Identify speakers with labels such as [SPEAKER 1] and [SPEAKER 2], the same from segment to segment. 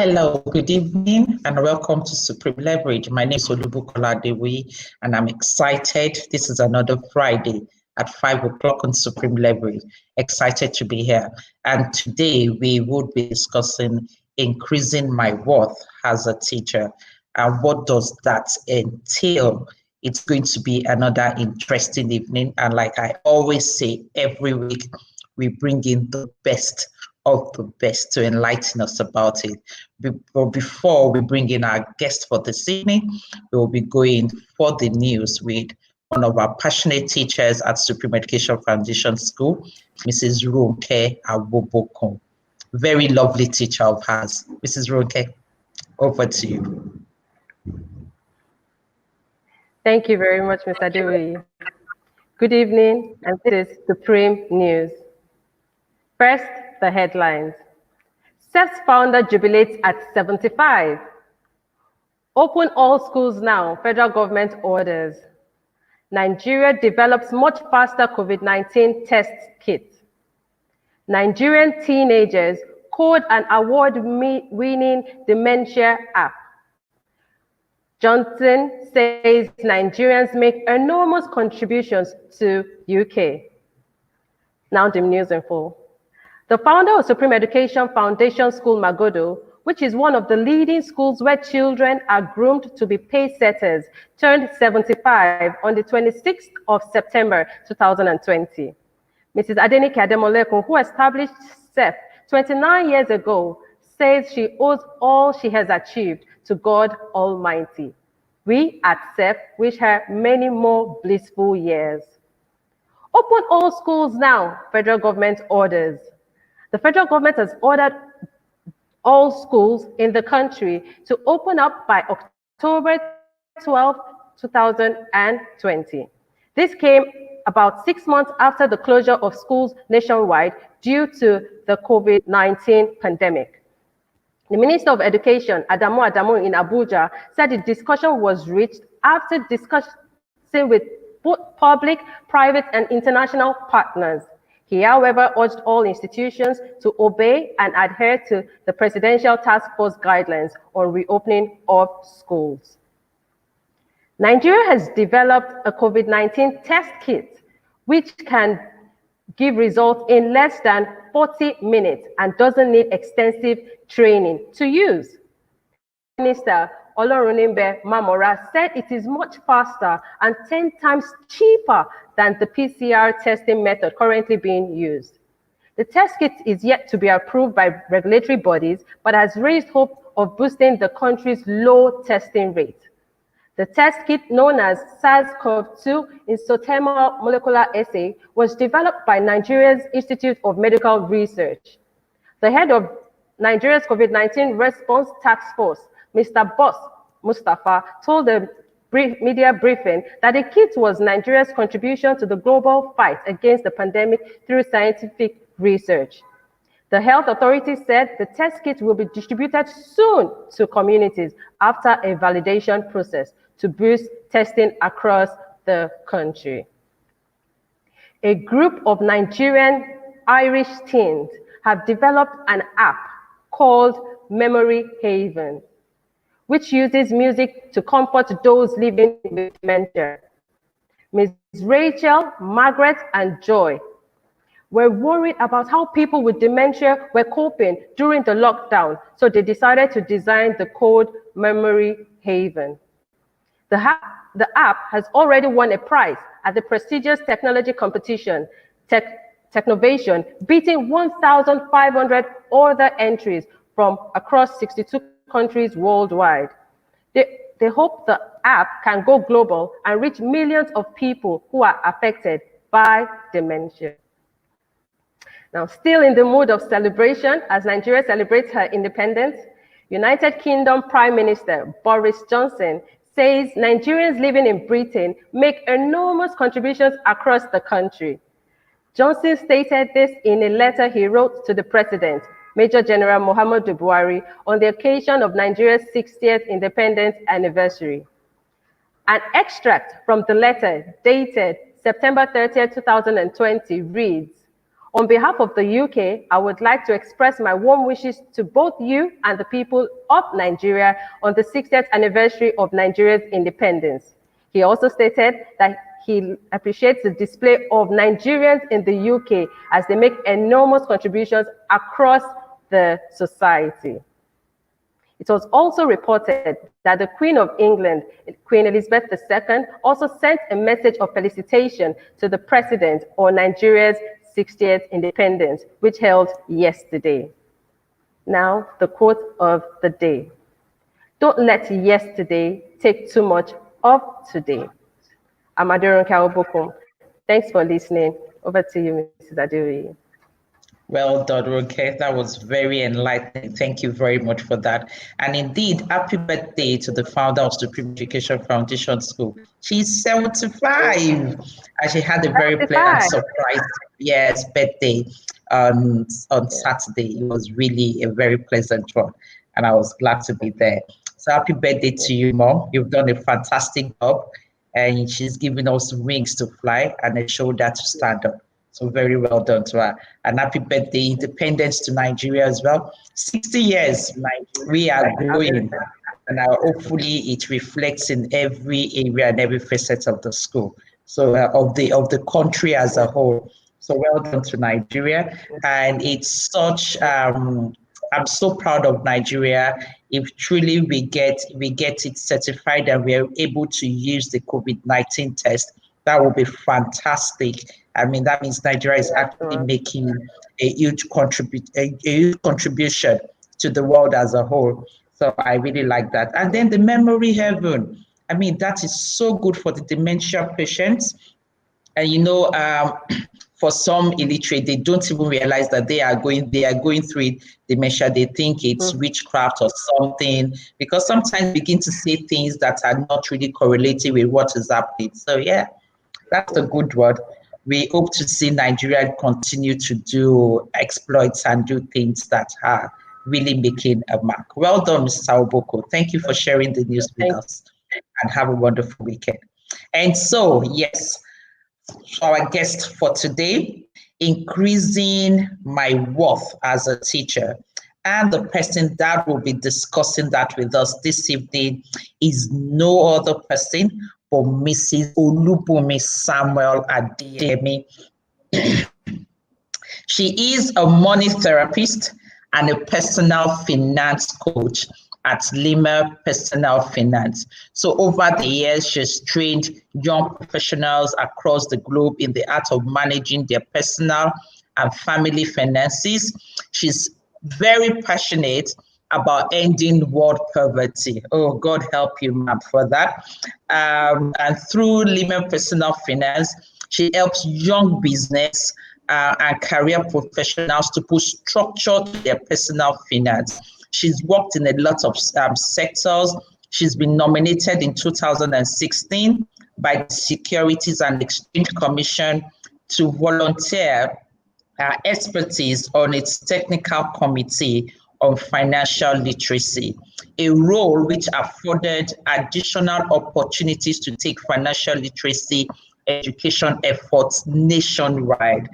[SPEAKER 1] Hello, good evening, and welcome to Supreme Leverage. My name is Olubukola Dewi, and I'm excited. This is another Friday at 5 o'clock on Supreme Leverage. Excited to be here. And today we would be discussing increasing my worth as a teacher. And what does that entail? It's going to be another interesting evening. And like I always say, every week we bring in the best of the best to enlighten us about it. But before we bring in our guest for this evening, we will be going for the news with one of our passionate teachers at Supreme Education Foundation School, Mrs. Ronke Awobokun. Very lovely teacher of ours. Mrs. Ronke, over to you.
[SPEAKER 2] Thank you very much, Mr. Dewi. Good evening, and this is Supreme News. First, the headlines. CEF's founder jubilates at 75. Open all schools now, federal government orders. Nigeria develops much faster COVID-19 test kit. Nigerian teenagers code an award-winning dementia app. Johnson says Nigerians make enormous contributions to UK. Now the news in full. The founder of Supreme Education Foundation School Magodo, which is one of the leading schools where children are groomed to be pace setters, turned 75 on the 26th of September 2020. Mrs. Adenike Ademolekun, who established CEF 29 years ago, says she owes all she has achieved to God Almighty. We at CEF wish her many more blissful years. Open all schools now, federal government orders. The federal government has ordered all schools in the country to open up by October 12, 2020. This came about 6 months after the closure of schools nationwide due to the COVID-19 pandemic. The Minister of Education, Adamu in Abuja, said the discussion was reached after discussing with both public, private, and international partners. He, however, urged all institutions to obey and adhere to the Presidential Task Force guidelines on reopening of schools. Nigeria has developed a COVID-19 test kit, which can give results in less than 40 minutes and doesn't need extensive training to use. Minister Olorunimbe Mamora said it is much faster and 10 times cheaper than the PCR testing method currently being used. The test kit is yet to be approved by regulatory bodies, but has raised hope of boosting the country's low testing rate. The test kit, known as SARS-CoV-2 Insotermal Molecular Assay, was developed by Nigeria's Institute of Medical Research. The head of Nigeria's COVID-19 Response Task Force, Mr. Boss Mustafa, told the media briefing that the kit was Nigeria's contribution to the global fight against the pandemic through scientific research. The health authority said the test kit will be distributed soon to communities after a validation process to boost testing across the country. A group of Nigerian Irish teens have developed an app called Memory Haven, which uses music to comfort those living with dementia. Ms. Rachel, Margaret, and Joy were worried about how people with dementia were coping during the lockdown, so they decided to design the code Memory Haven. The app has already won a prize at the prestigious technology competition, Technovation, beating 1,500 other entries from across 62 countries worldwide. They hope the app can go global and reach millions of people who are affected by dementia. Now, still in the mood of celebration, as Nigeria celebrates her independence, United Kingdom Prime Minister Boris Johnson says Nigerians living in Britain make enormous contributions across the country. Johnson stated this in a letter he wrote to the President, Major General Muhammadu Buhari, on the occasion of Nigeria's 60th independence anniversary. An extract from the letter, dated September 30, 2020, reads, On behalf of the UK, I would like to express my warm wishes to both you and the people of Nigeria on the 60th anniversary of Nigeria's independence. He also stated that he appreciates the display of Nigerians in the UK as they make enormous contributions across the society. It was also reported that the Queen of England, Queen Elizabeth II, also sent a message of felicitation to the President on Nigeria's 60th independence, which held yesterday. Now, the quote of the day. Don't let yesterday take too much of today. I'm Aderonke Awobokun. Thanks for listening. Over to you, Mrs. Adeoye.
[SPEAKER 1] Well done, Ronke. That was very enlightening. Thank you very much for that. And indeed, happy birthday to the founder of Supreme Education Foundation School. She's 75, and she had a very pleasant surprise, yes, birthday on Saturday. It was really a very pleasant one, and I was glad to be there. So happy birthday to you, Mom. You've done a fantastic job, and she's given us wings to fly and a shoulder to stand up. So very well done to her. And happy birthday, independence to Nigeria as well. 60 years, we are growing. And hopefully it reflects in every area and every facet of the school. So of the country as a whole. So well done to Nigeria. And it's such, I'm so proud of Nigeria. If truly we get it certified and we are able to use the COVID-19 test, that will be fantastic. I mean, that means Nigeria is actually making a huge contribution to the world as a whole. So I really like that. And then the memory heaven. I mean, that is so good for the dementia patients. And you know, for some illiterate, they don't even realize that they are going through it, dementia. They think it's witchcraft or something, because sometimes begin to say things that are not really correlated with what is happening. So yeah, that's a good word. We hope to see Nigeria continue to do exploits and do things that are really making a mark. Well done, Mr. Awobokun. Thank you for sharing the news with us, and have a wonderful weekend. And so, yes, our guest for today, increasing my worth as a teacher. And the person that will be discussing that with us this evening is no other person but Mrs. Olubunmi Samuel Adeyemi. She is a money therapist and a personal finance coach at Lima Personal Finance. So over the years, she's trained young professionals across the globe in the art of managing their personal and family finances. She's very passionate about ending world poverty. Oh, God help you, ma'am, for that. And through Lima Personal Finance, she helps young business and career professionals to put structure to their personal finance. She's worked in a lot of sectors. She's been nominated in 2016 by the Securities and Exchange Commission to volunteer expertise on its technical committee on financial literacy, a role which afforded additional opportunities to take financial literacy education efforts nationwide.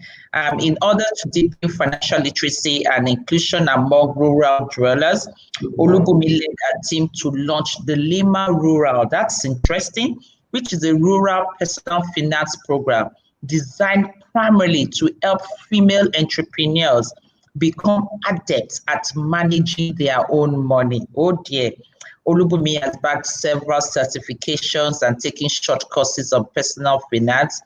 [SPEAKER 1] In order to deepen financial literacy and inclusion among rural dwellers, Olubunmi led a team to launch the Lima Rural, that's interesting, which is a rural personal finance program designed primarily to help female entrepreneurs become adept at managing their own money. Oh dear. Olubunmi has bagged several certifications and taken short courses on personal finance,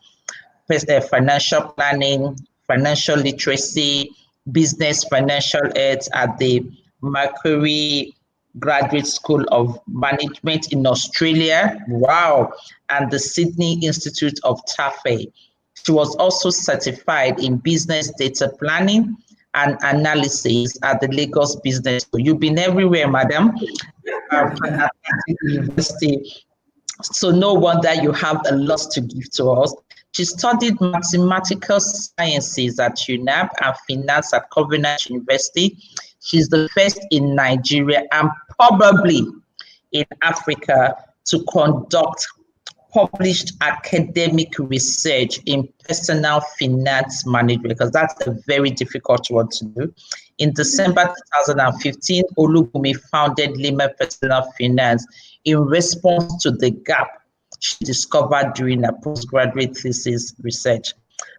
[SPEAKER 1] financial planning, financial literacy, business financial aids at the Macquarie Graduate School of Management in Australia. Wow. And the Sydney Institute of Tafe. She was also certified in business data planning and analysis at the Lagos Business School. You've been everywhere, madam. At University. So no wonder you have a lot to give to us. She studied mathematical sciences at UNAB and finance at Covenant University. She's the first in Nigeria and probably in Africa to conduct published academic research in personal finance management, because that's a very difficult one to do. In December 2015, Olubunmi founded Lima Personal Finance in response to the gap she discovered during her postgraduate thesis research.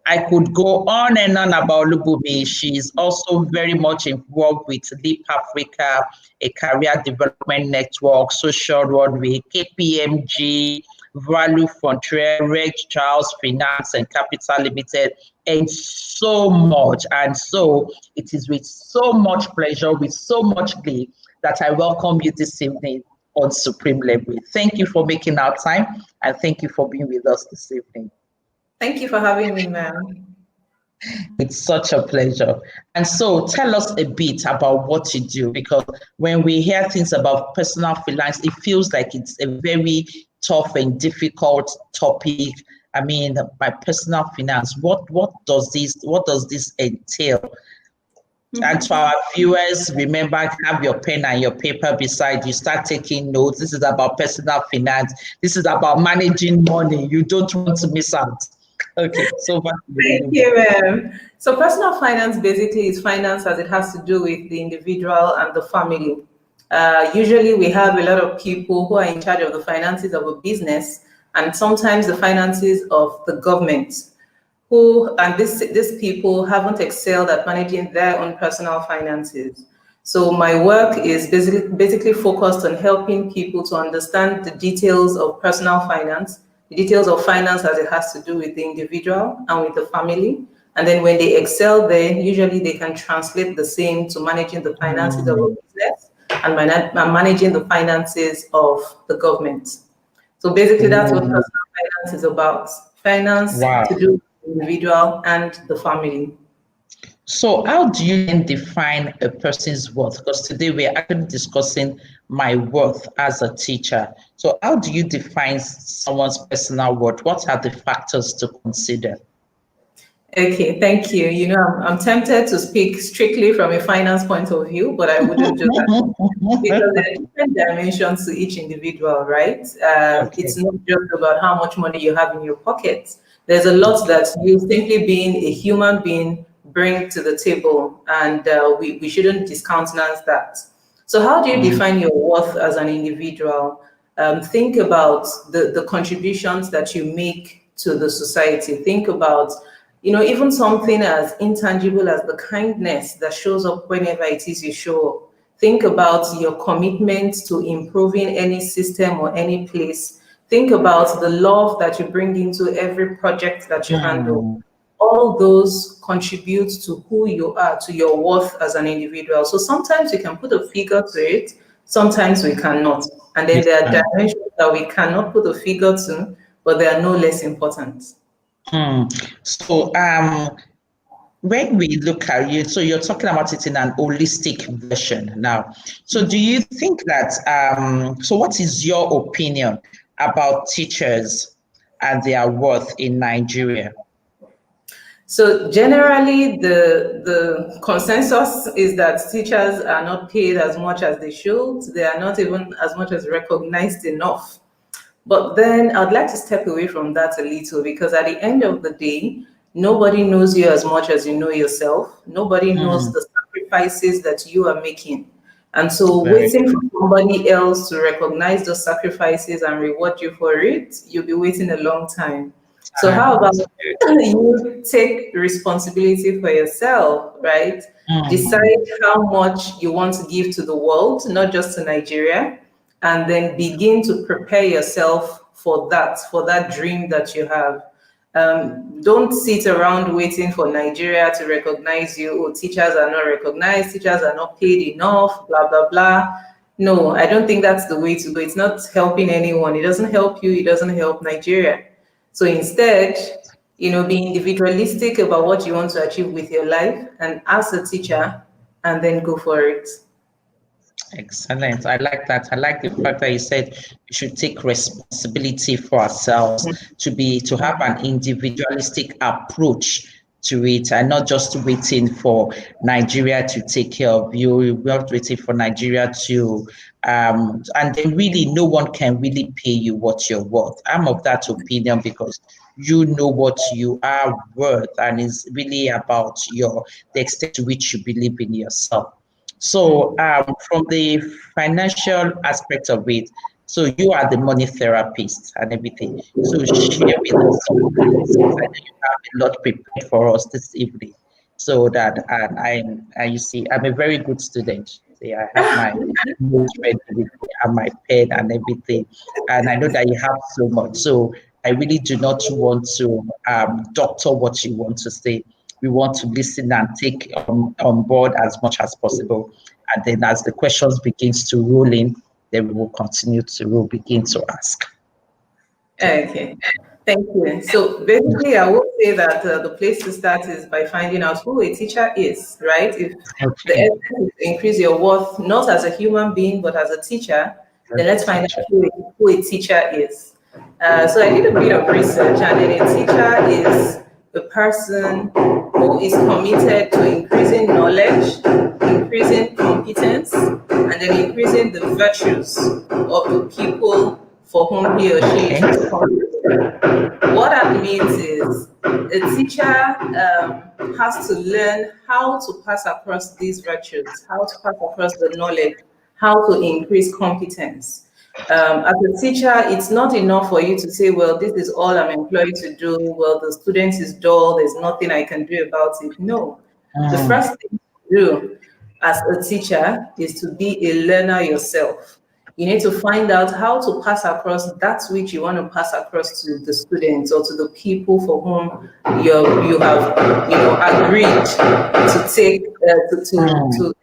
[SPEAKER 1] I could go on and on about Olubunmi. She's also very much involved with Leap Africa, a career development network, Social Runway, KPMG, Value Frontier, Reg Charles Finance and Capital Limited, and so much. And so it is with so much pleasure, with so much glee, that I welcome you this evening on Supreme Leverage. Thank you for making our time, and thank you for being with us this evening.
[SPEAKER 3] Thank you for having me, ma'am.
[SPEAKER 1] It's such a pleasure. And so tell us a bit about what you do, because when we hear things about personal finance, it feels like it's a very tough and difficult topic. I mean, by personal finance, what does this entail? Mm-hmm. And to our viewers, remember, have your pen and your paper beside you. Start taking notes. This is about personal finance. This is about managing money. You don't want to miss out. Okay, so
[SPEAKER 3] thank you, ma'am. So personal finance basically is finance as it has to do with the individual and the family. Usually we have a lot of people who are in charge of the finances of a business, and sometimes the finances of the government, and these people haven't excelled at managing their own personal finances. So my work is basically focused on helping people to understand the details of personal finance, the details of finance as it has to do with the individual and with the family. And then when they excel there, usually they can translate the same to managing the finances of a business and managing the finances of the government. So basically that's what personal finance is about. Finance to do with the individual and the family.
[SPEAKER 1] So how do you then define a person's worth? Because today we're actually discussing my worth as a teacher. So how do you define someone's personal worth? What are the factors to consider?
[SPEAKER 3] Okay, thank you. You know, I'm tempted to speak strictly from a finance point of view, but I wouldn't do that because there are different dimensions to each individual, right? It's not just about how much money you have in your pocket. There's a lot that you, simply being a human being, bring to the table, and we shouldn't discountenance that. So how do you define your worth as an individual? Think about the contributions that you make to the society. Think about, you know, even something as intangible as the kindness that shows up whenever it is you show up. Think about your commitment to improving any system or any place. Think about the love that you bring into every project that you handle. All those contribute to who you are, to your worth as an individual. So sometimes we can put a figure to it, sometimes we cannot. And then there are dimensions that we cannot put a figure to, but they are no less important.
[SPEAKER 1] So when we look at you, so you're talking about it in an holistic version now. So do you think that, so what is your opinion about teachers and their worth in Nigeria?
[SPEAKER 3] So generally, the consensus is that teachers are not paid as much as they should. They are not even as much as recognized enough. But then I'd like to step away from that a little, because at the end of the day, nobody knows you as much as you know yourself. Nobody knows the sacrifices that you are making. And so waiting for somebody else to recognize those sacrifices and reward you for it, you'll be waiting a long time. So how about you take responsibility for yourself, right? Decide how much you want to give to the world, not just to Nigeria, and then begin to prepare yourself for that dream that you have. Don't sit around waiting for Nigeria to recognize you. Oh, teachers are not recognized, teachers are not paid enough, blah, blah, blah. No, I don't think that's the way to go. It's not helping anyone. It doesn't help you. It doesn't help Nigeria. So instead, you know, be individualistic about what you want to achieve with your life and as a teacher, and then go for it.
[SPEAKER 1] Excellent. I like that. I like the fact that you said we should take responsibility for ourselves, to have an individualistic approach to it, and not just waiting for Nigeria to take care of you. We're not waiting for Nigeria to, and then really no one can really pay you what you're worth. I'm of that opinion because you know what you are worth, and it's really about the extent to which you believe in yourself. So from the financial aspect of it, so you are the money therapist and everything. So share with us some things. I know you have a lot prepared for us this evening. So that and you see, I'm a very good student. See, I have my notes ready with me and my pen and everything. And I know that you have so much. So I really do not want to doctor what you want to say. We want to listen and take on board as much as possible. And then as the questions begins to roll in, then we will continue to begin to ask.
[SPEAKER 3] Okay, thank you. So basically, I would say that the place to start is by finding out who a teacher is, right? If the essence is to increase your worth, not as a human being, but as a teacher, then let's find out who a teacher is. So I did a bit of research, and then a teacher is a person who is committed to increasing knowledge, increasing competence, and then increasing the virtues of the people for whom he or she is responsible. What that means is a teacher has to learn how to pass across these virtues, how to pass across the knowledge, how to increase competence. As a teacher, it's not enough for you to say, well, this is all I'm employed to do. Well, the student is dull. There's nothing I can do about it. No. The first thing to do as a teacher is to be a learner yourself. You need to find out how to pass across that which you want to pass across to the students or to the people for whom you have agreed to take to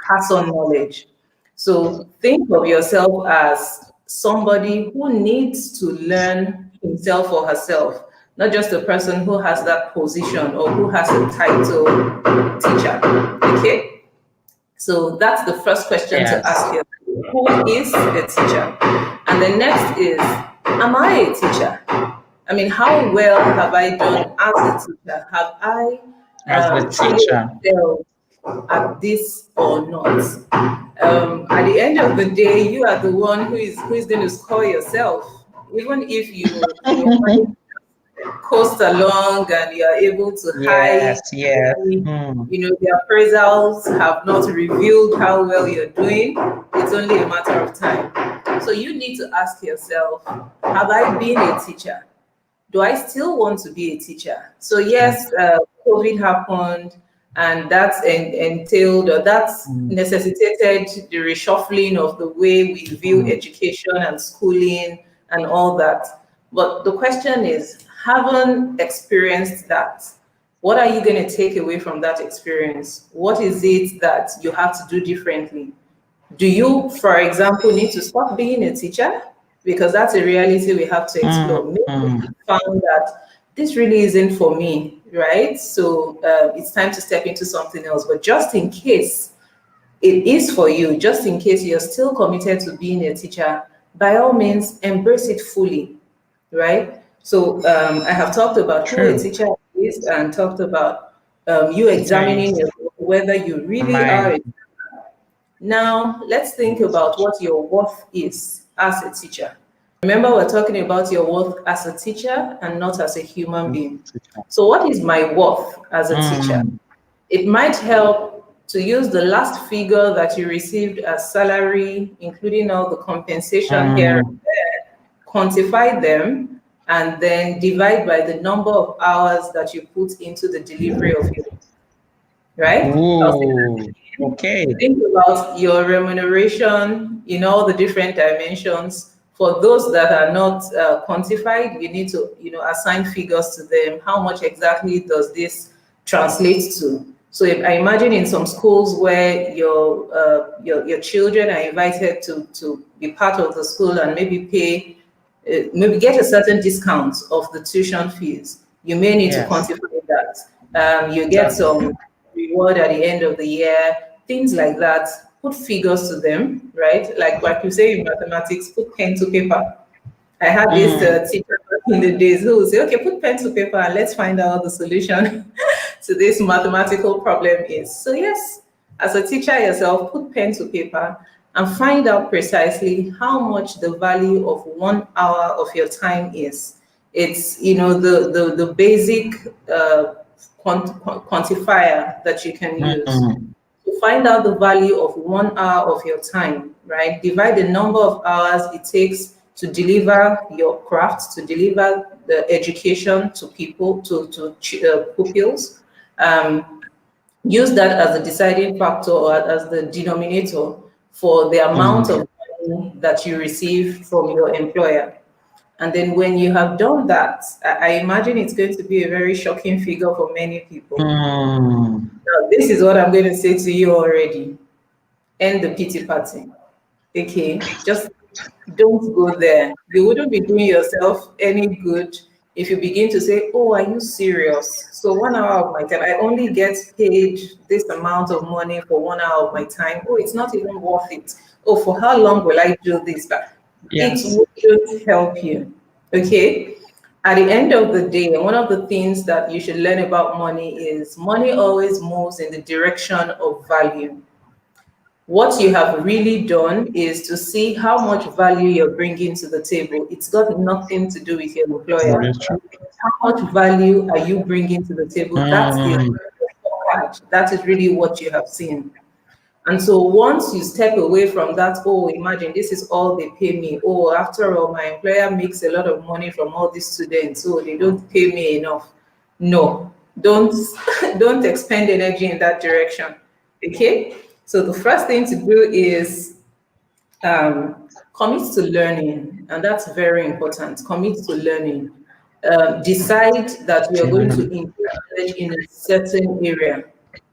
[SPEAKER 3] pass on knowledge. So think of yourself as somebody who needs to learn himself or herself, not just a person who has that position or who has a title teacher. Okay? So that's the first question to ask yourself. Who is a teacher? And the next is, am I a teacher? I mean, how well have I done as a teacher? Have I at this or not? At the end of the day, you are the one who is going to score yourself. Even if you coast along and you are able to hide, the appraisals have not revealed how well you're doing. It's only a matter of time. So you need to ask yourself, have I been a teacher? Do I still want to be a teacher? So yes, COVID happened, and that's entailed, or that's necessitated the reshuffling of the way we view education and schooling and all that. But the question is, having experienced that, what are you going to take away from that experience? What is it that you have to do differently? Do you, for example, need to stop being a teacher? Because that's a reality we have to explore. Maybe you found that this really isn't for me, right? So it's time to step into something else. But just in case it is for you, just in case you're still committed to being a teacher, by all means, embrace it fully, right? So I have talked about who a teacher is and talked about you examining whether you really are a teacher. Now, let's think about what your worth is as a teacher. Remember, we're talking about your worth as a teacher and not as a human being. So what is my worth as a teacher? It might help to use the last figure that you received as salary, including all the compensation here and there, quantify them, and then divide by the number of hours that you put into the delivery of it, right?
[SPEAKER 1] Okay.
[SPEAKER 3] Think about your remuneration in all the different dimensions. For those that are not quantified, you need to, assign figures to them. How much exactly does this translate to? So if I imagine in some schools where your children are invited to be part of the school and maybe pay, maybe get a certain discount of the tuition fees, you may need to quantify that. You get some reward at the end of the year, things like that. Put figures to them, right? Like you say in mathematics, put pen to paper. I had this teacher in the days who would say, okay, put pen to paper and let's find out the solution to this mathematical problem is. So yes, as a teacher yourself, put pen to paper and find out precisely how much the value of 1 hour of your time is. It's, you know, the basic quantifier that you can use. To find out the value of 1 hour of your time, right? Divide the number of hours it takes to deliver your craft, to deliver the education to people, to pupils. Use that as a deciding factor or as the denominator for the amount of money that you receive from your employer. And then when you have done that, I imagine it's going to be a very shocking figure for many people. Now, this is what I'm going to say to you already. End the pity party. Okay, just don't go there. You wouldn't be doing yourself any good if you begin to say, oh, are you serious? So 1 hour of my time, I only get paid this amount of money for 1 hour of my time. Oh, it's not even worth it. Oh, for how long will I do this? But yes, it wouldn't help you, okay? At the end of the day, one of the things that you should learn about money is money always moves in the direction of value. What you have really done is to see how much value you're bringing to the table. It's got nothing to do with your employer. How much value are you bringing to the table? That is really what you have seen. And so once you step away from that, oh, imagine this is all they pay me. Oh, after all, my employer makes a lot of money from all these students, so they don't pay me enough. No, don't expend energy in that direction, okay? So the first thing to do is commit to learning, and that's very important. Commit to learning. Decide that we are going to engage in a certain area.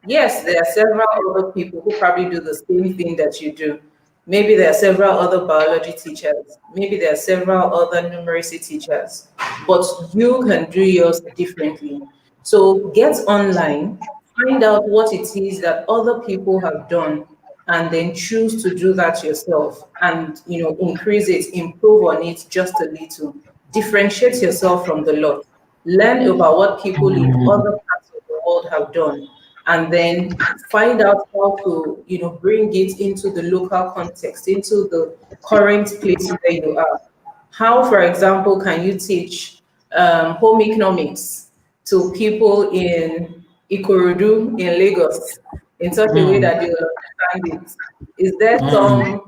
[SPEAKER 3] Yes, there are several other people who probably do the same thing that you do. Maybe there are several other biology teachers. Maybe there are several other numeracy teachers, but you can do yours differently. So get online, find out what it is that other people have done, and then choose to do that yourself and, you know, increase it, improve on it just a little. Differentiate yourself from the lot. Learn about what people in other parts of the world have done, and then find out how to, you know, bring it into the local context, into the current place where you are. How, for example, can you teach home economics to people in Ikorodu in Lagos in such a way that they will understand it? Is there some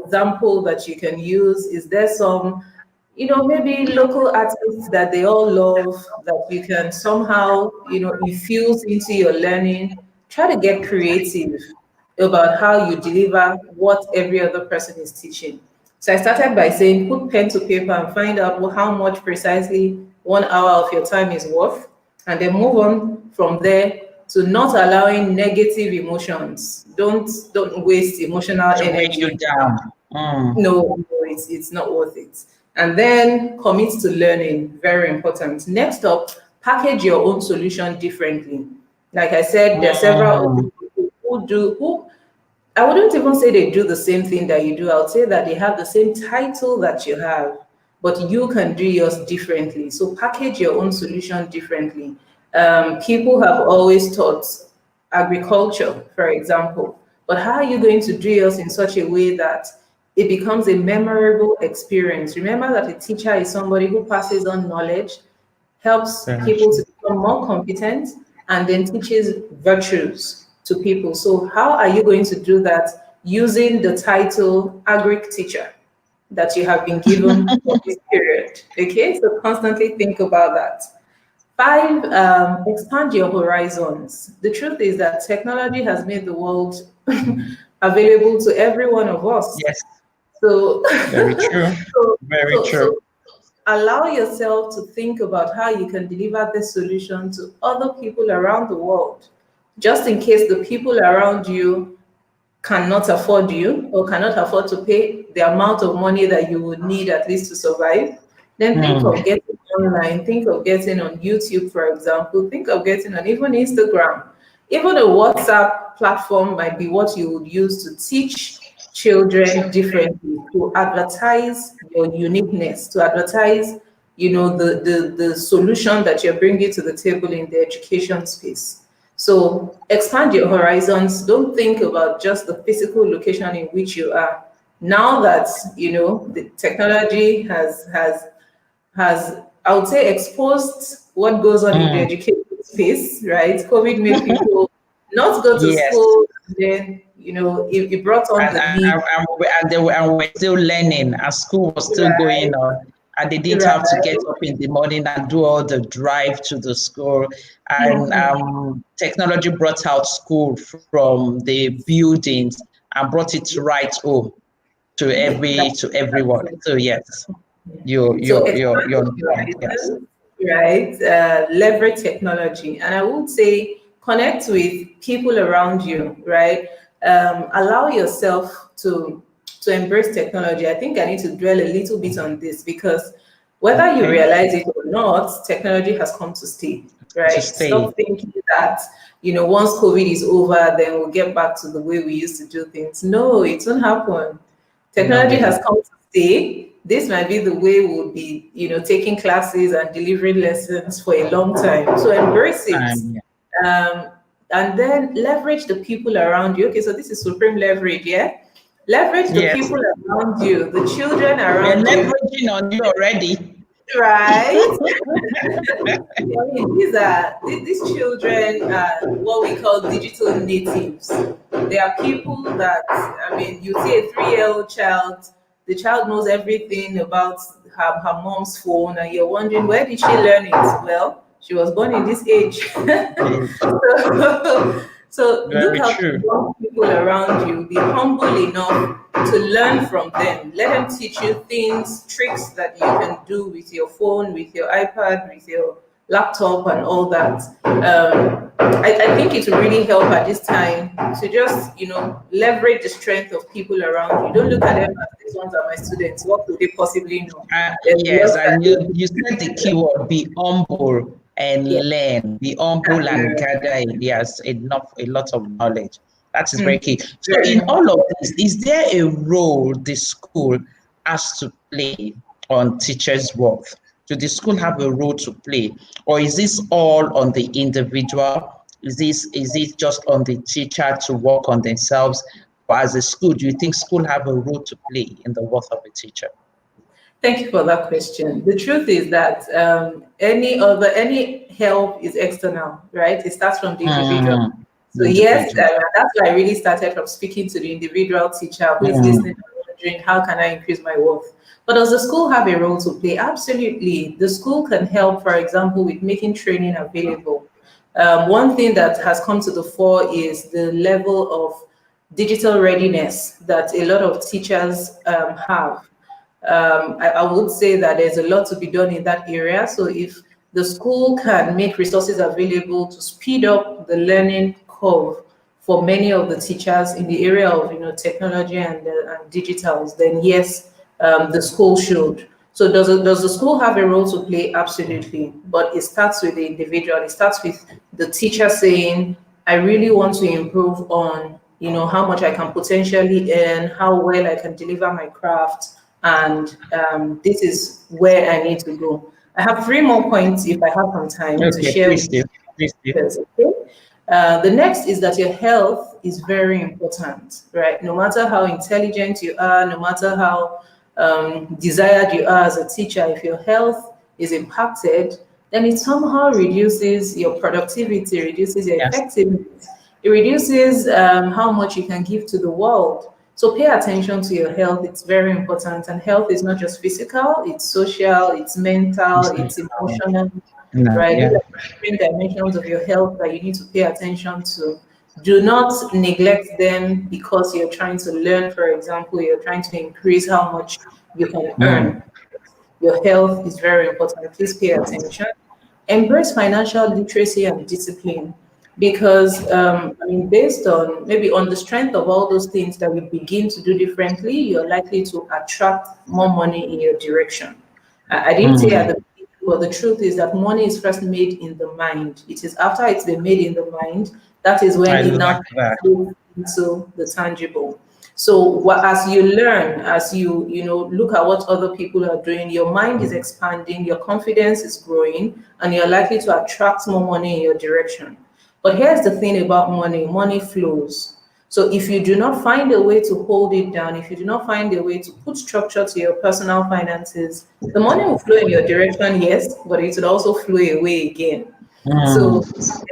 [SPEAKER 3] example that you can use? Is there some, you know, maybe local artists that they all love that you can somehow, you know, infuse into your learning? Try to get creative about how you deliver what every other person is teaching. So I started by saying, put pen to paper and find out how much precisely 1 hour of your time is worth, and then move on from there to not allowing negative emotions. Don't waste emotional energy.
[SPEAKER 1] You down.
[SPEAKER 3] No, it's not worth it. And then commit to learning, very important. Next up, package your own solution differently. Like I said, there are several people who I wouldn't even say they do the same thing that you do. I would say that they have the same title that you have, but you can do yours differently. So package your own solution differently. People have always taught agriculture, for example, but how are you going to do yours in such a way that it becomes a memorable experience? Remember that a teacher is somebody who passes on knowledge, helps people to become more competent, and then teaches virtues to people. So how are you going to do that using the title Agric Teacher that you have been given for this period? Okay, so constantly think about that. 5, expand your horizons. The truth is that technology has made the world available to every one of us.
[SPEAKER 1] Yes.
[SPEAKER 3] So
[SPEAKER 1] very true. Very true.
[SPEAKER 3] So allow yourself to think about how you can deliver this solution to other people around the world, just in case the people around you cannot afford you or cannot afford to pay the amount of money that you would need at least to survive. Then think of getting online, think of getting on YouTube, for example, think of getting on even Instagram. Even a WhatsApp platform might be what you would use to teach children differently, to advertise your uniqueness, to advertise the solution that you're bringing to the table in the education space. So expand your horizons. Don't think about just the physical location in which you are. Now that the technology has I would say exposed what goes on in the education space, right? COVID made people not go to school. Then it brought on the need,
[SPEAKER 1] and we're still learning, and school was still going on. And they didn't have to get up in the morning and do all the drive to the school. And technology brought out school from the buildings and brought it right home to everyone. So yes, you're right. Yes.
[SPEAKER 3] Right. Leverage technology, and I would say connect with people around you. Right. Allow yourself to embrace technology. I think I need to dwell a little bit on this, because whether you realize it or not, technology has come to stay, right? Stop thinking that, once COVID is over, then we'll get back to the way we used to do things. No, it won't happen. Technology has come to stay. This might be the way we'll be, taking classes and delivering lessons for a long time. So embrace it. And then leverage the people around you. Okay, so this is supreme leverage, yeah? Leverage the people around you, the children around you.
[SPEAKER 1] They're leveraging on you already.
[SPEAKER 3] Right? These children are what we call digital natives. They are people that, you see a 3-year-old child, the child knows everything about her mom's phone, and you're wondering, where did she learn it? Well, she was born in this age. So look at the people around you, be humble enough to learn from them. Let them teach you things, tricks that you can do with your phone, with your iPad, with your laptop and all that. I think it will really help at this time to just, leverage the strength of people around you. Don't look at them as these ones are my students. What could they possibly know?
[SPEAKER 1] Yes, and you said the keyword, be humble and learn, be humble and gather a lot of knowledge. That is very key. So in all of this, is there a role the school has to play on teachers' work? Do the school have a role to play? Or is this all on the individual? Is it just on the teacher to work on themselves? Or as a school, do you think school have a role to play in the work of a teacher?
[SPEAKER 3] Thank you for that question. The truth is that any help is external, right? It starts from the individual. So yes, that's why I really started from speaking to the individual teacher who is listening and wondering, how can I increase my worth? But does the school have a role to play? Absolutely. The school can help, for example, with making training available. One thing that has come to the fore is the level of digital readiness that a lot of teachers have. I would say that there's a lot to be done in that area. So if the school can make resources available to speed up the learning curve for many of the teachers in the area of technology and digitals, then yes, the school should. So does the school have a role to play? Absolutely. But it starts with the individual. It starts with the teacher saying, I really want to improve on how much I can potentially earn, how well I can deliver my craft. And this is where I need to go. I have 3 more points if I have some time to share.
[SPEAKER 1] Please do.
[SPEAKER 3] The next is that your health is very important, right? No matter how intelligent you are, no matter how desired you are as a teacher, if your health is impacted, then it somehow reduces your productivity, reduces your effectiveness. It reduces how much you can give to the world. So pay attention to your health. It's very important. And health is not just physical, it's social, it's mental, it's emotional, right? These are different dimensions of your health that you need to pay attention to. Do not neglect them because you're trying to learn, for example, you're trying to increase how much you can earn. Your health is very important. Please pay attention. Embrace financial literacy and discipline. Because based on maybe on the strength of all those things that we begin to do differently, you're likely to attract more money in your direction. I didn't say at the beginning, but the truth is that money is first made in the mind. It is after it's been made in the mind, that is when it now goes into the tangible. So as you learn, as you look at what other people are doing, your mind is expanding, your confidence is growing, and you're likely to attract more money in your direction. But here's the thing about money: money flows. So if you do not find a way to hold it down, if you do not find a way to put structure to your personal finances, the money will flow in your direction, yes, but it will also flow away again. So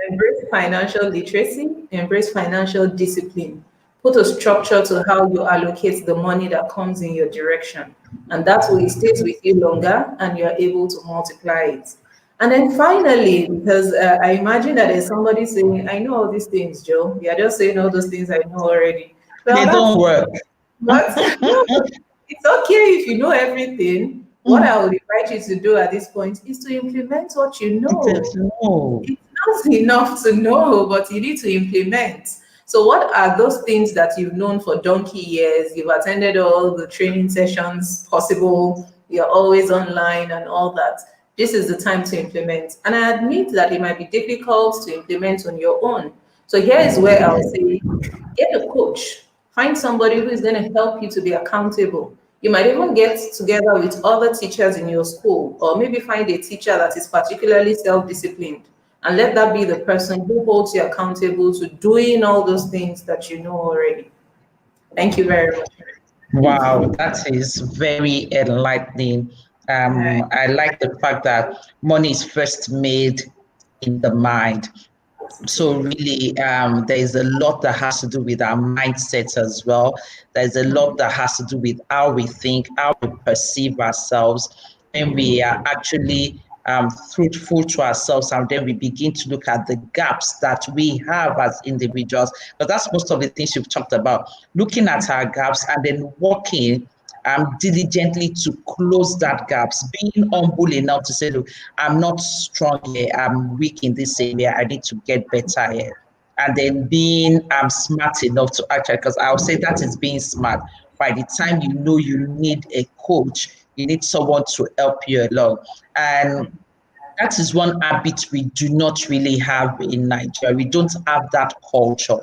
[SPEAKER 3] embrace financial literacy, embrace financial discipline. Put a structure to how you allocate the money that comes in your direction. And that way it stays with you longer and you're able to multiply it. And then finally, because I imagine that there's somebody saying, I know all these things, Joe. You're just saying all those things I know already. Well,
[SPEAKER 1] They don't work.
[SPEAKER 3] but it's okay if you know everything. What I would invite you to do at this point is to implement what you know.
[SPEAKER 1] No.
[SPEAKER 3] It's not enough to know, but you need to implement. So what are those things that you've known for donkey years? You've attended all the training sessions possible. You're always online and all that. This is the time to implement. And I admit that it might be difficult to implement on your own. So here is where I'll say, get a coach. Find somebody who is going to help you to be accountable. You might even get together with other teachers in your school, or maybe find a teacher that is particularly self-disciplined, and let that be the person who holds you accountable to doing all those things that you know already. Thank you very much.
[SPEAKER 1] Wow, that is very enlightening. I like the fact that money is first made in the mind. So really, there is a lot that has to do with our mindset as well. There's a lot that has to do with how we think, how we perceive ourselves, and we are actually truthful to ourselves, and then we begin to look at the gaps that we have as individuals. But that's most of the things you've talked about, looking at our gaps and then working diligently to close that gaps, being humble enough to say, look, I'm not strong here, I'm weak in this area, I need to get better here. And then being smart enough to actually, because I'll say that is being smart. By the time you know you need a coach, you need someone to help you along. And that is one habit we do not really have in Nigeria. We don't have that culture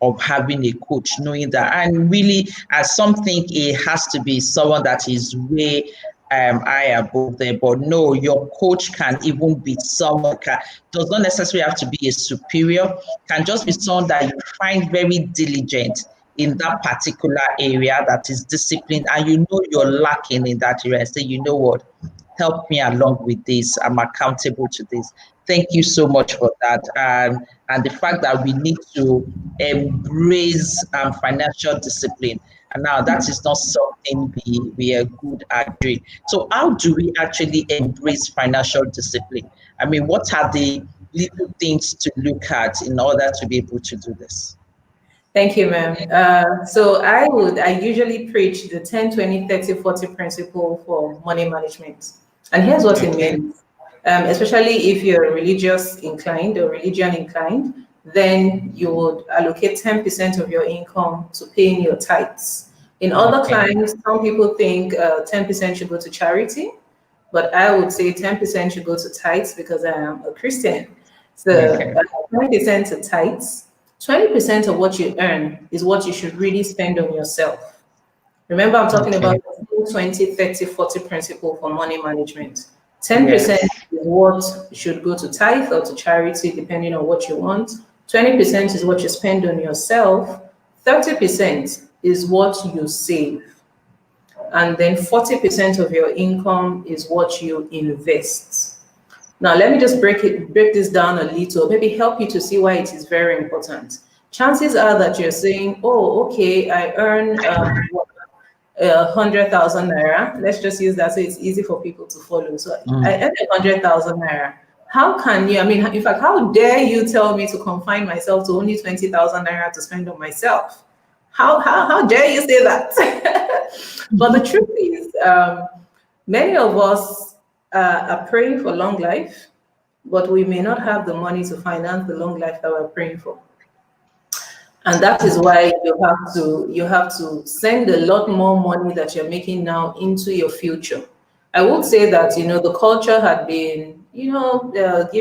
[SPEAKER 1] of having a coach, knowing that. And really, as something, it has to be someone that is way high above there. But no, your coach can even be someone, does not necessarily have to be a superior, can just be someone that you find very diligent in that particular area, that is disciplined, and you know you're lacking in that area, and say, you know what, help me along with this, I'm accountable to this. Thank you so much for that. And the fact that we need to embrace financial discipline. And now that is not something we are good at doing. So how do we actually embrace financial discipline? I mean, what are the little things to look at in order to be able to do this?
[SPEAKER 3] Thank you, ma'am. So I usually preach the 10, 20, 30, 40 principle for money management. And here's what it means. Especially if you're religious inclined or religion inclined, then you would allocate 10% of your income to paying your tithes. In other climes, some people think 10% should go to charity, but I would say 10% should go to tithes because I am a Christian. So 20% to tithes, 20% of what you earn is what you should really spend on yourself. Remember, I'm talking about the 20, 30, 40 principle for money management. 10% is what should go to tithe or to charity, depending on what you want. 20% is what you spend on yourself. 30% is what you save. And then 40% of your income is what you invest. Now, let me just break this down a little, maybe help you to see why it is very important. Chances are that you're saying, oh, okay, I earn 100,000 naira. Let's just use that so it's easy for people to follow. So I earn 100,000 naira. How can you, I mean, in fact, how dare you tell me to confine myself to only 20,000 naira to spend on myself? How dare you say that? But the truth is, many of us are praying for long life, but we may not have the money to finance the long life that we're praying for. And that is why you have to send a lot more money that you're making now into your future. I would say that, the culture had been, give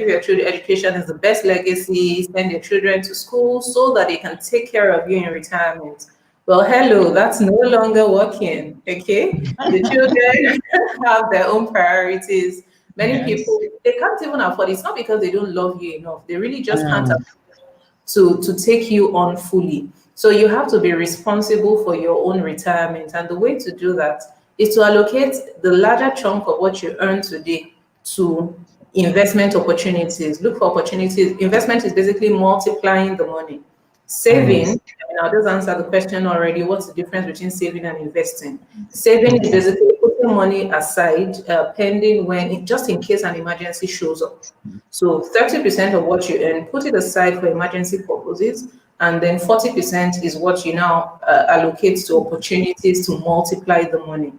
[SPEAKER 3] your children education is the best legacy, send your children to school so that they can take care of you in retirement. Well, hello, that's no longer working. Okay. The children have their own priorities. Many
[SPEAKER 1] Yes.
[SPEAKER 3] people, they can't even afford. It's not because they don't love you enough. They really just can't
[SPEAKER 1] Mm,
[SPEAKER 3] afford to take you on fully. So you have to be responsible for your own retirement. And the way to do that is to allocate the larger chunk of what you earn today to investment opportunities. Look for opportunities. Investment is basically multiplying the money. Saving,
[SPEAKER 1] mm,
[SPEAKER 3] I mean, I'll just answer the question already. What's the difference between saving and investing? Saving is
[SPEAKER 1] okay.
[SPEAKER 3] basically putting money aside, pending when, just in case an emergency shows up. So 30% of what you earn, put it aside for emergency purposes, and then 40% is what you now allocate to opportunities to multiply the money.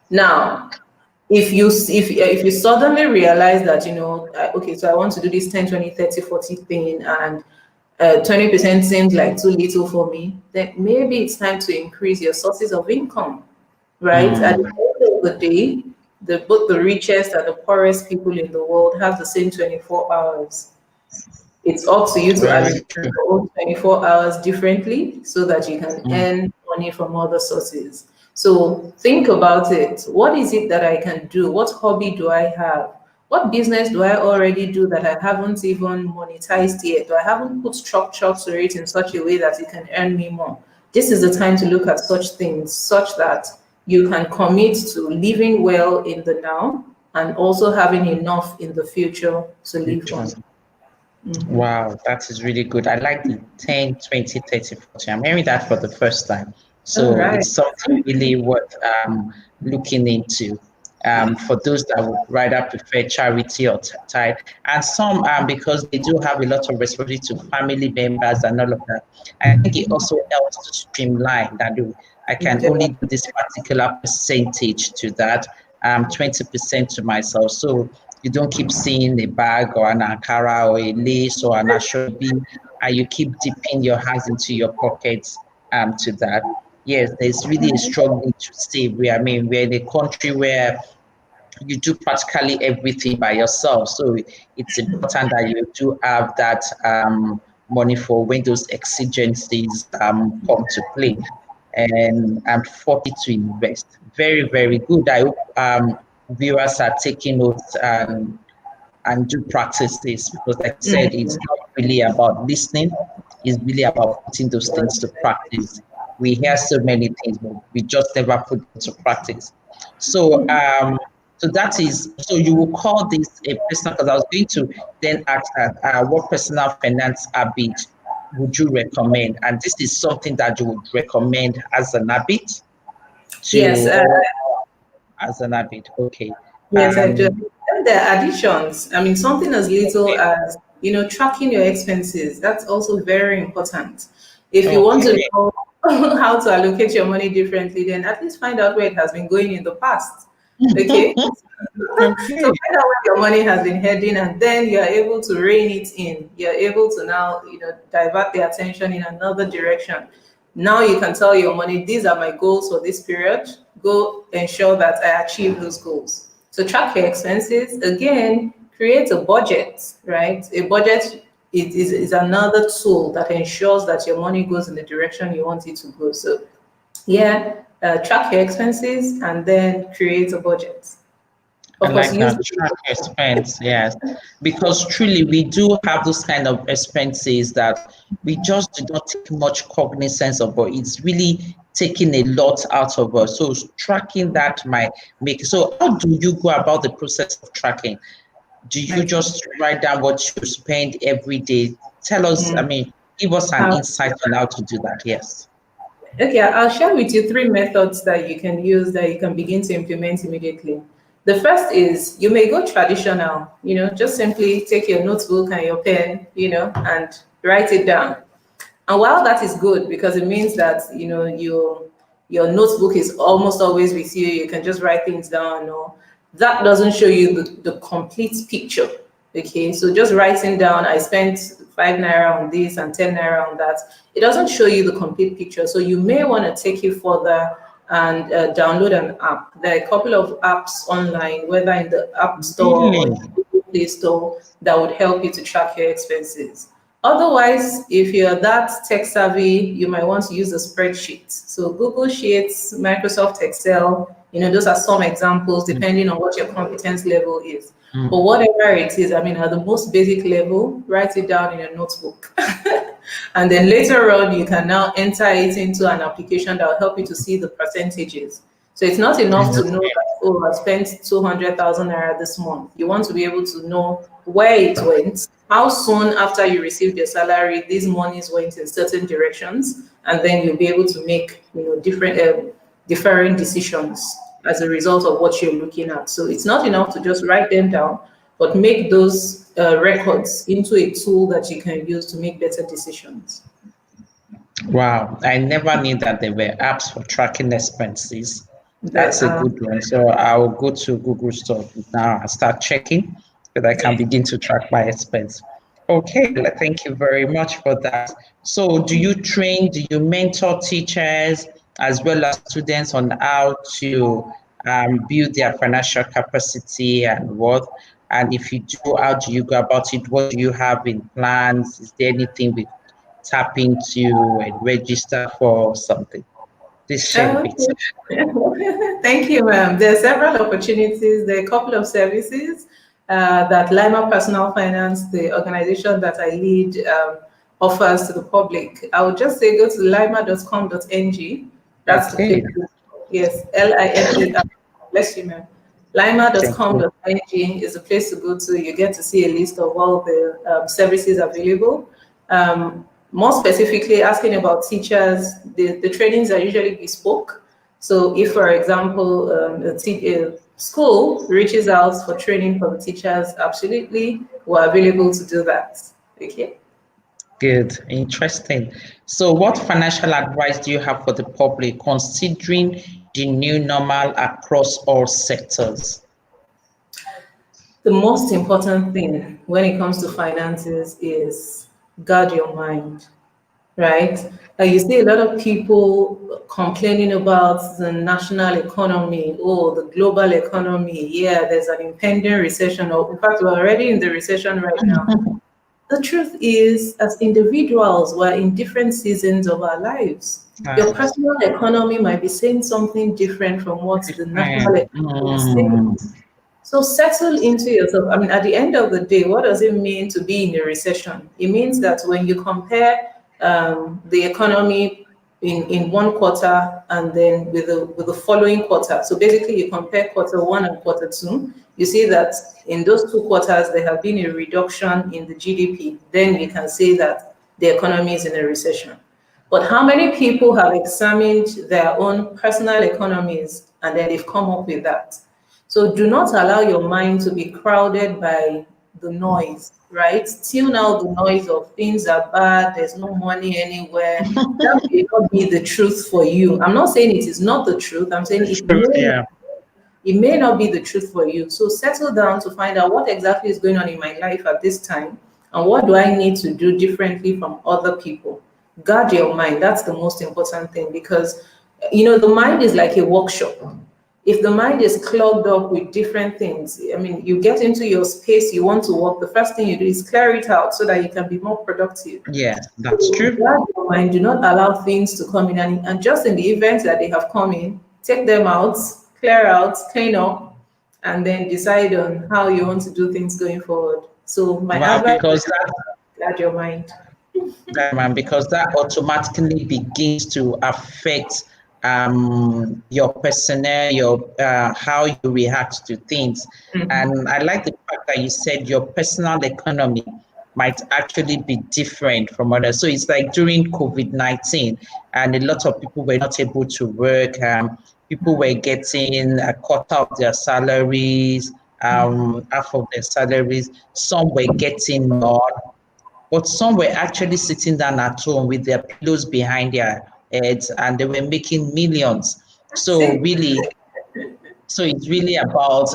[SPEAKER 3] Now, if you suddenly realize that, okay, so I want to do this 10, 20, 30, 40 thing, and 20% seems like too little for me, then maybe it's time to increase your sources of income, right? At the
[SPEAKER 1] Mm,
[SPEAKER 3] end of the day, both the richest and the poorest people in the world have the same 24 hours. It's up to you to
[SPEAKER 1] very
[SPEAKER 3] allocate
[SPEAKER 1] true.
[SPEAKER 3] your own 24 hours differently so that you can
[SPEAKER 1] Mm,
[SPEAKER 3] earn money from other sources. So think about it. What is it that I can do? What hobby do I have? What business do I already do that I haven't even monetized yet? Or I haven't put structure to it in such a way that it can earn me more? This is the time to look at such things, such that you can commit to living well in the now and also having enough in the future to live
[SPEAKER 1] future.
[SPEAKER 3] on. Mhm.
[SPEAKER 1] Wow, that is really good. I like the 10, 20, 30, 40. I'm hearing that for the first time.
[SPEAKER 3] All
[SPEAKER 1] So
[SPEAKER 3] right.
[SPEAKER 1] it's something really worth looking into. For those that would rather prefer charity or tithe, and some because they do have a lot of responsibility to family members and all of that. I think it also helps to streamline that. I can only do this particular percentage to that, 20% to myself. So you don't keep seeing a bag or an Ankara or a lace or an Ashobi, and you keep dipping your hands into your pockets to that. Yes, there's really a strong need to save. We're in a country where you do practically everything by yourself. So it's important that you do have that money for when those exigencies come to play. And I'm 40 to invest. Very, very good. I hope viewers are taking notes and do practice this because, like I said, it's not really about listening, it's really about putting those things to practice. We hear so many things, but we just never put them to practice. So, so that is so you will call this a personal. Because I was going to then ask that what personal finance habit would you recommend? And this is something that you would recommend as an habit
[SPEAKER 3] Yes,
[SPEAKER 1] to or as an habit. Okay.
[SPEAKER 3] yes, I do. And there are additions. I mean, something as little as, tracking your expenses. That's also very important. If you want to
[SPEAKER 1] Okay.
[SPEAKER 3] know how to allocate your money differently, then at least find out where it has been going in the past. Okay? So
[SPEAKER 1] Okay.
[SPEAKER 3] find out where your money has been heading, and then you're able to rein it in. You're able to now, divert the attention in another direction. Now you can tell your money, these are my goals for this period. Go ensure that I achieve those goals. So track your expenses. Again, create a budget, right? A budget is another tool that ensures that your money goes in the direction you want it to go. So yeah, track your expenses and then create a budget.
[SPEAKER 1] I
[SPEAKER 3] Of course,
[SPEAKER 1] like
[SPEAKER 3] use
[SPEAKER 1] that track expense, yes. Because truly we do have those kind of expenses that we just do not take much cognizance of, but it's really taking a lot out of us. So tracking that might make so how do you go about the process of tracking? Do you
[SPEAKER 3] okay.
[SPEAKER 1] just write down what you spend every day? Tell us, I
[SPEAKER 3] Mm.
[SPEAKER 1] mean, give us an
[SPEAKER 3] How-
[SPEAKER 1] insight on how to do that. Yes.
[SPEAKER 3] Okay, I'll share with you three methods that you can use that you can begin to implement immediately. The first is you may go traditional, just simply take your notebook and your pen, and write it down. And while that is good because it means that, your notebook is almost always with you, you can just write things down, that doesn't show you the complete picture. Okay, so just writing down, I spent 5 naira on this and 10 naira on that. It doesn't show you the complete picture. So you may want to take it further and download an app. There are a couple of apps online, whether in the App Store or
[SPEAKER 1] Really?
[SPEAKER 3] the Google Play Store, that would help you to track your expenses. Otherwise, if you're that tech savvy, you might want to use a spreadsheet. So Google Sheets, Microsoft Excel, those are some examples depending on what your competence level is. But whatever it is, at the most basic level, write it down in a notebook. And then later on, you can now enter it into an application that will help you to see the percentages. So it's not enough to know that, oh, I spent 200,000 naira this month. You want to be able to know where it went, how soon after you received your salary, these monies went in certain directions, and then you'll be able to make, different decisions as a result of what you're looking at. So it's not enough to just write them down, but make those records into a tool that you can use to make better decisions.
[SPEAKER 1] Wow, I never knew that there were apps for tracking expenses. That's a good one. So I will go to Google Store now and start checking so that I can begin to track my expense. Okay, thank you very much for that. So do you mentor teachers as well as students on how to build their financial capacity and worth? And if you do, how do you go about it? What do you have in plans? Is there anything we tap into and register for something? Please share a bit.
[SPEAKER 3] Thank you, ma'am. There are several opportunities. There are a couple of services that Lima Personal Finance, the organization that I lead, offers to the public. I would just say go to lima.com.ng. That's the place. Yes, LIMA. Bless you, ma'am. Lima.com.ng is a place to go to. You get to see a list of all the services available. More specifically, asking about teachers, the trainings are usually bespoke. So if, for example, a school reaches out for training for the teachers, absolutely, we're available to do that. Okay.
[SPEAKER 1] Good, interesting. So what financial advice do you have for the public considering the new normal across all sectors?
[SPEAKER 3] The most important thing when it comes to finances is guard your mind, right? You see a lot of people complaining about the national economy, the global economy. Yeah, there's an impending recession, or in fact, we're already in the recession right now. The truth is, as individuals, we're in different seasons of our lives. Your personal economy might be saying something different from what the national economy is saying. So settle into yourself. At the end of the day, what does it mean to be in a recession? It means that when you compare the economy in one quarter and then with the following quarter, so basically you compare quarter one and quarter two, you see that in those 2 quarters, there have been a reduction in the GDP. Then you can say that the economy is in a recession. But how many people have examined their own personal economies and then they've come up with that? So do not allow your mind to be crowded by the noise, right? Tune out the noise of things are bad, there's no money anywhere. That may not be the truth for you. I'm not saying it is not the truth. I'm saying it may not be the truth for you. So settle down to find out what exactly is going on in my life at this time and what do I need to do differently from other people. Guard your mind. That's the most important thing because, the mind is like a workshop. If the mind is clogged up with different things, you get into your space, you want to work, the first thing you do is clear it out so that you can be more productive.
[SPEAKER 1] Yeah, that's true.
[SPEAKER 3] Guard your mind. Do not allow things to come in. And just in the event that they have come in, take them out, clear out, clean up, and then decide on how you want to do things going forward. So my advice is guard your mind.
[SPEAKER 1] Because that automatically begins to affect your personnel, how you react to things. And I like the fact that you said your personal economy might actually be different from others. So it's like during COVID-19 and a lot of people were not able to work. People were getting a quarter of their salaries, half of their salaries. Some were getting more, but some were actually sitting down at home with their pillows behind their heads and they were making millions. So it's really about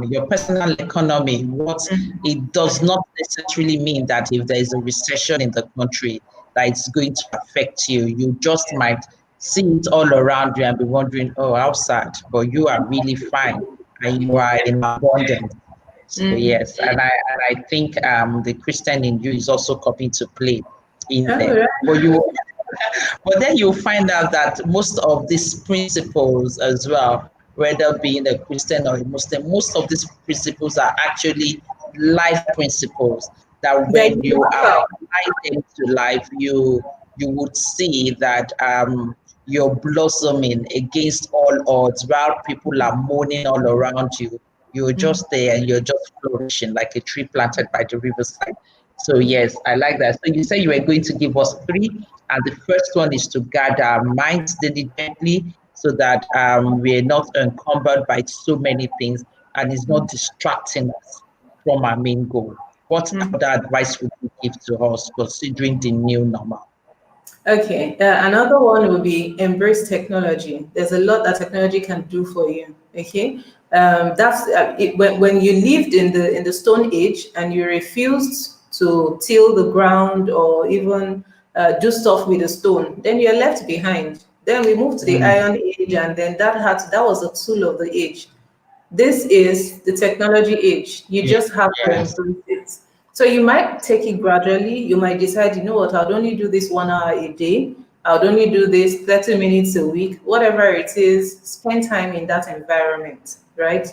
[SPEAKER 1] your personal economy. It does not necessarily mean that if there is a recession in the country that it's going to affect you. You just might see it all around you and be wondering, oh, how sad, but you are really fine and you are in abundance. So yes, and I think the Christian in you is also coming to play in there. But then you'll find out that most of these principles as well, whether being a Christian or a Muslim, most of these principles are actually life principles that when you apply them to life, you would see that you're blossoming against all odds. While people are mourning all around you, you're just there and you're just flourishing like a tree planted by the riverside. So yes, I like that. So you say you were going to give us three, and the first one is to guard our minds diligently so that we're not encumbered by so many things and it's not distracting us from our main goal. What other advice would you give to us considering the new normal?
[SPEAKER 3] Okay, another one would be embrace technology. There's a lot that technology can do for you. Okay, that's it, when you lived in the Stone Age and you refused to till the ground or even do stuff with the stone, then you're left behind. Then we moved to the Iron Age, and then that was a tool of the age. This is the technology age. You just have to embrace it. So you might take it gradually. You might decide, you know what, I'll only do this 1 hour a day. I'll only do this 30 minutes a week, whatever it is, spend time in that environment, right?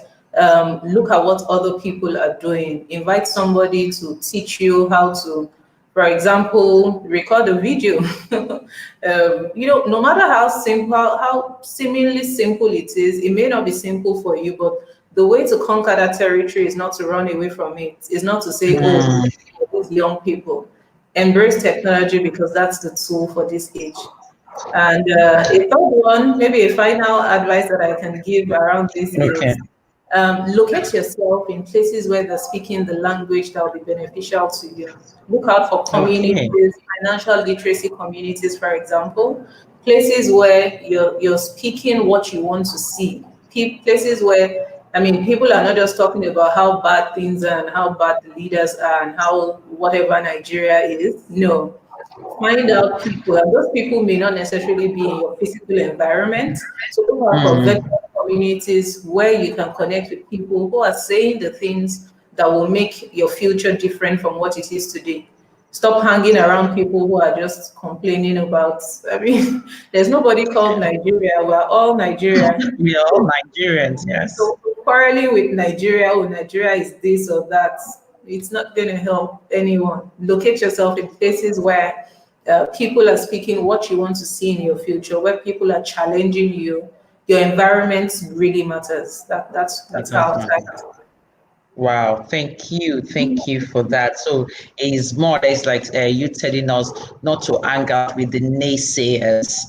[SPEAKER 3] Look at what other people are doing. Invite somebody to teach you how to, for example, record a video. No matter how simple, how seemingly simple it is, it may not be simple for you, but the way to conquer that territory is not to run away from it. It's not to say, oh, these young people. Embrace technology because that's the tool for this age. And a third one, maybe a final advice that I can give around this is locate yourself in places where they're speaking the language that will be beneficial to you. Look out for communities, financial literacy communities, for example, places where you're speaking what you want to see, places where, I mean, people are not just talking about how bad things are and how bad the leaders are and how whatever Nigeria is. No, find out people, and those people may not necessarily be in your physical environment. So look out for virtual communities where you can connect with people who are saying the things that will make your future different from what it is today. Stop hanging around people who are just complaining about, I mean, there's nobody called Nigeria. We're all Nigerian.
[SPEAKER 1] We are all Nigerians, yes.
[SPEAKER 3] So quarreling with Nigeria, or Nigeria is this or that, it's not going to help anyone. Locate yourself in places where people are speaking what you want to see in your future, where people are challenging you. Your environment really matters. That's how I
[SPEAKER 1] Wow, thank you for that. So it's more or less like you telling us not to hang out with the naysayers.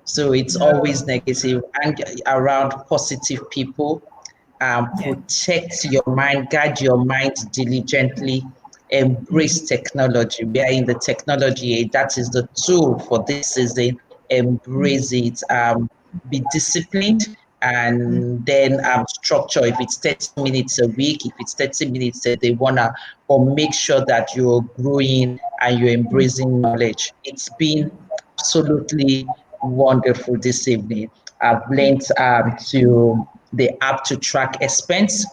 [SPEAKER 1] So it's always negative, and around positive people. Protect your mind, guard your mind diligently, embrace technology. We are in the technology age. That is the tool for this season. Embrace it. Be disciplined, and then structure. If it's 30 minutes a week, if it's 30 minutes a day, or make sure that you're growing and you're embracing knowledge. It's been absolutely wonderful this evening. I've learned the app to track expense.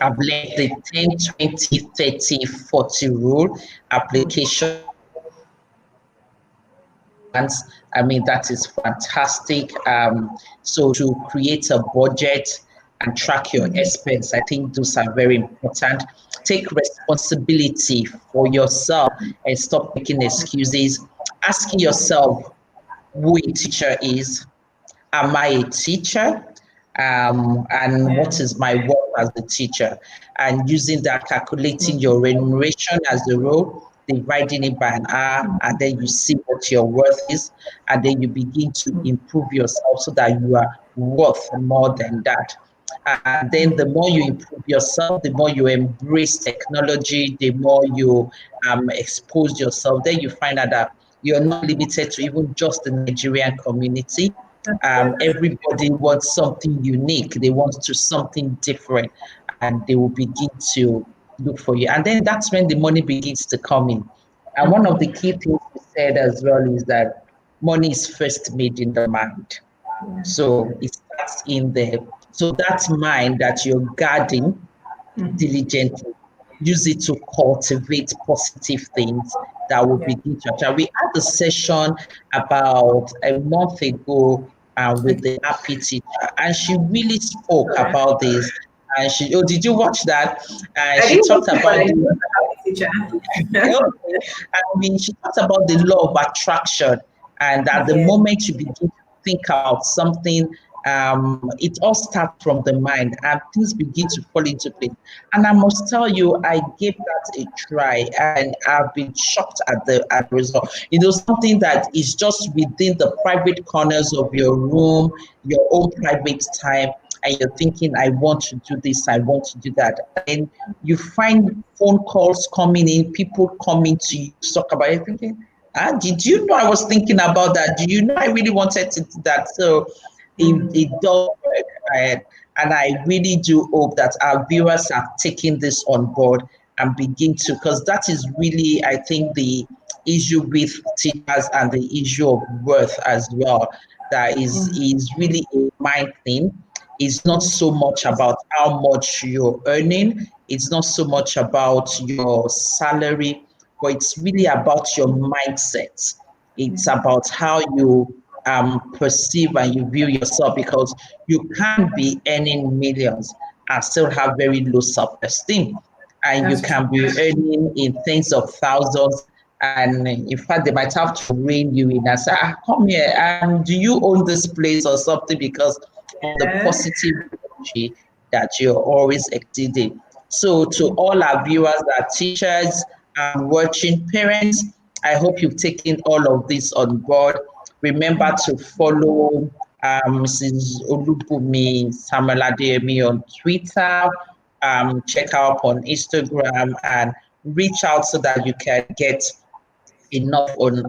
[SPEAKER 1] I've learned the 10, 20, 30, 40 rule application. I mean, that is fantastic. So to create a budget and track your expense, I think those are very important. Take responsibility for yourself and stop making excuses. Asking yourself who a teacher is. Am I a teacher? And what is my work as a teacher? And using that, calculating your remuneration as a role, dividing it by an hour, and then you see what your worth is, and then you begin to improve yourself so that you are worth more than that. And then the more you improve yourself, the more you embrace technology, the more you expose yourself, then you find out that you're not limited to even just the Nigerian community. Everybody wants something unique. They want to something different, and they will begin to look for you. And then that's when the money begins to come in. And one of the key things you said as well is that money is first made in the mind. So it starts in there. So that mind that you're guarding, diligently. Use it to cultivate positive things that will begin to attract. We had a session about a month ago with the happy teacher, and she really spoke about this. And she, oh, did you watch that? She talked about the,
[SPEAKER 3] teacher.
[SPEAKER 1] I mean, she talked about the law of attraction, and at the moment you begin to think about something, it all starts from the mind, and things begin to fall into place. And I must tell you, I gave that a try, and I've been shocked at the result. You know, something that is just within the private corners of your room, your own private time, and you're thinking, I want to do this, I want to do that. And you find phone calls coming in, people coming to you to talk about it, thinking, did you know I was thinking about that? Do you know I really wanted to do that? So it does work. And I really do hope that our viewers are taking this on board and begin to, because that is really, I think, the issue with teachers and the issue of worth as well. That is really a mind thing. It's not so much about how much you're earning. It's not so much about your salary, but it's really about your mindset. It's about how you perceive and you view yourself, because you can't be earning millions and still have very low self-esteem. And you can be earning in tens of thousands. And in fact, they might have to rein you in and say, come here, do you own this place or something? Because the positive energy that you're always exceeding. So to all our viewers, our teachers, watching parents, I hope you've taken all of this on board. Remember to follow Mrs. Olubumi Samuel Adeyemi on Twitter. Check her up on Instagram and reach out so that you can get enough on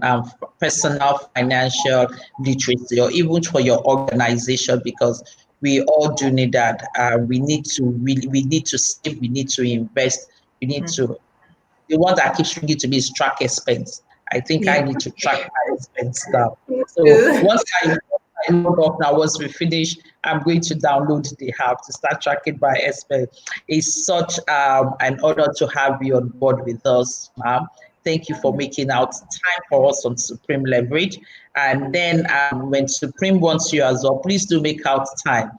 [SPEAKER 1] personal financial literacy, or even for your organization, because we all do need that. We need to save, we need to invest, we need to. The one that keeps ringing to me is track expense. I think I need to track my expense now. So once I log off now, once we finish, I'm going to download the app to start tracking my expense. It's such an honor to have you on board with us, ma'am. Thank you for making out time for us on Supreme Leverage. And then when Supreme wants you as well, please do make out time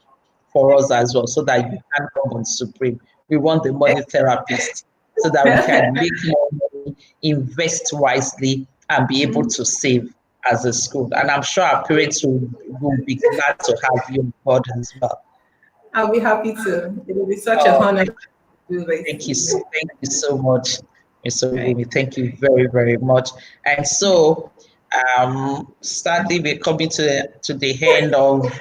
[SPEAKER 1] for us as well, so that you can come on Supreme. We want the money therapist, so that we can make more money, invest wisely, and be able to save as a school. And I'm sure our parents will be glad to have you on board as well.
[SPEAKER 3] I'll be happy to. It will be such an honor to do this.
[SPEAKER 1] Thank you so much, Mr. Olubumi. Thank you very, very much. And so, sadly, we're coming to the end of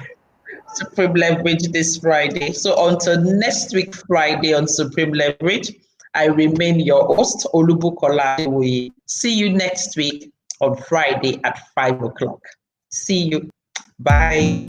[SPEAKER 1] Supreme Leverage this Friday. So until next week, Friday on Supreme Leverage, I remain your host, Olubukola. We see you next week on Friday at 5 o'clock. See you. Bye.